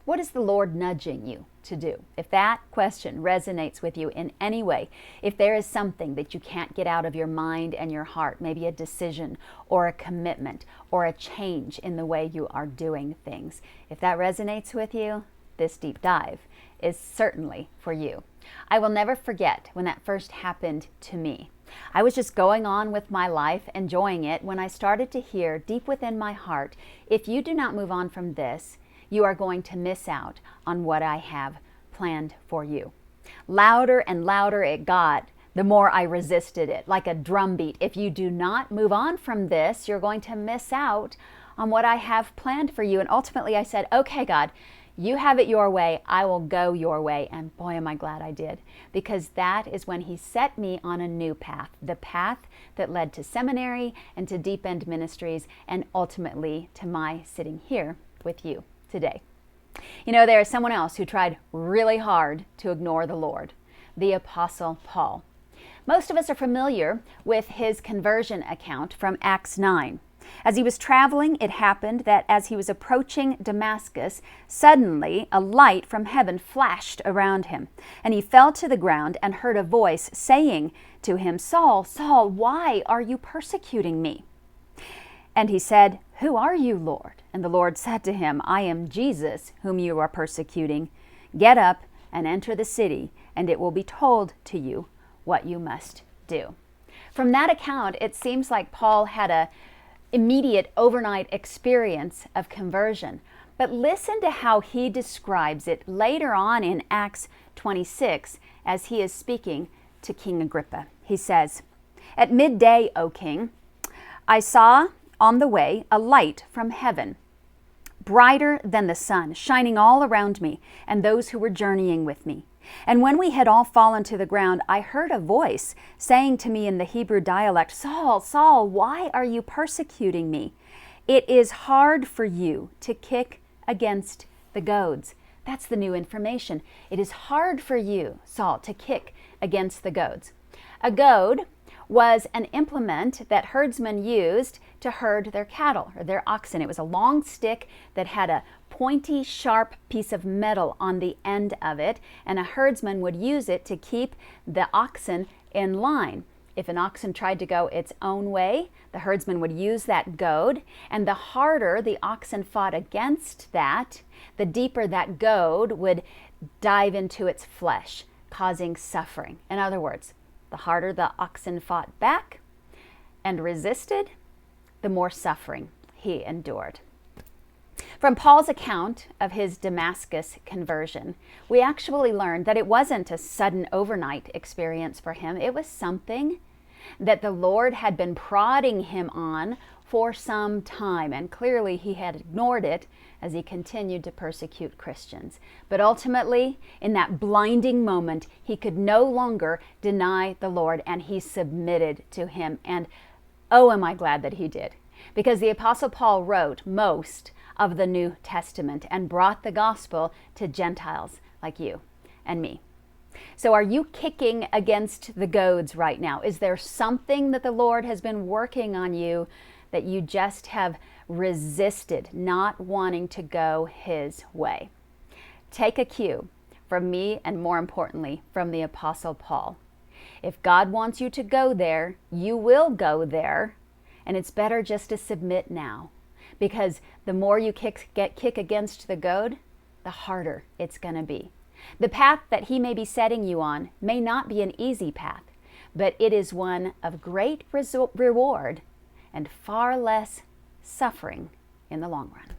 What is the Lord nudging you to do? If that question resonates with you in any way, if there is something that you can't get out of your mind and your heart, maybe a decision or a commitment or a change in the way you are doing things, if that resonates with you, this deep dive is certainly for you. I will never forget when that first happened to me. I was just going on with my life, enjoying it, when I started to hear deep within my heart, if you do not move on from this, you are going to miss out on what I have planned for you. Louder and louder it got, the more I resisted it, like a drumbeat. If you do not move on from this, you're going to miss out on what I have planned for you. And ultimately I said, okay, God, you have it your way, I will go your way. And boy, am I glad I did, because that is when he set me on a new path, the path that led to seminary and to Deep End Ministries, and ultimately to my sitting here with you today. You know, there is someone else who tried really hard to ignore the Lord, the Apostle Paul. Most of us are familiar with his conversion account from Acts 9. As he was traveling, it happened that as he was approaching Damascus, suddenly a light from heaven flashed around him, and he fell to the ground and heard a voice saying to him, Saul, Saul, why are you persecuting me? And he said, Who are you, Lord? And the Lord said to him, I am Jesus, whom you are persecuting. Get up and enter the city, and it will be told to you what you must do. From that account, it seems like Paul had an immediate overnight experience of conversion. But listen to how he describes it later on in Acts 26 as he is speaking to King Agrippa. He says, At midday, O king, I saw on the way a light from heaven, brighter than the sun, shining all around me and those who were journeying with me. And when we had all fallen to the ground, I heard a voice saying to me in the Hebrew dialect, Saul, Saul, why are you persecuting me? It is hard for you to kick against the goads. That's the new information. It is hard for you, Saul, to kick against the goads. A goad was an implement that herdsmen used to herd their cattle or their oxen. It was a long stick that had a pointy, sharp piece of metal on the end of it, and a herdsman would use it to keep the oxen in line. If an oxen tried to go its own way, the herdsman would use that goad, and the harder the oxen fought against that, the deeper that goad would dive into its flesh, causing suffering. In other words, the harder the oxen fought back and resisted, the more suffering he endured. From Paul's account of his Damascus conversion, we actually learned that it wasn't a sudden overnight experience for him. It was something that the Lord had been prodding him on for some time, and clearly he had ignored it as he continued to persecute Christians. But ultimately, in that blinding moment, he could no longer deny the Lord, and he submitted to him. And oh, am I glad that he did, because the Apostle Paul wrote most of the New Testament and brought the gospel to Gentiles like you and me. So are you kicking against the goads right now? Is there something that the Lord has been working on you that you just have resisted, not wanting to go his way? Take a cue from me, and more importantly, from the Apostle Paul. If God wants you to go there, you will go there, and it's better just to submit now, because the more you kick against the goad, the harder it's going to be. The path that he may be setting you on may not be an easy path, but it is one of great reward and far less suffering in the long run.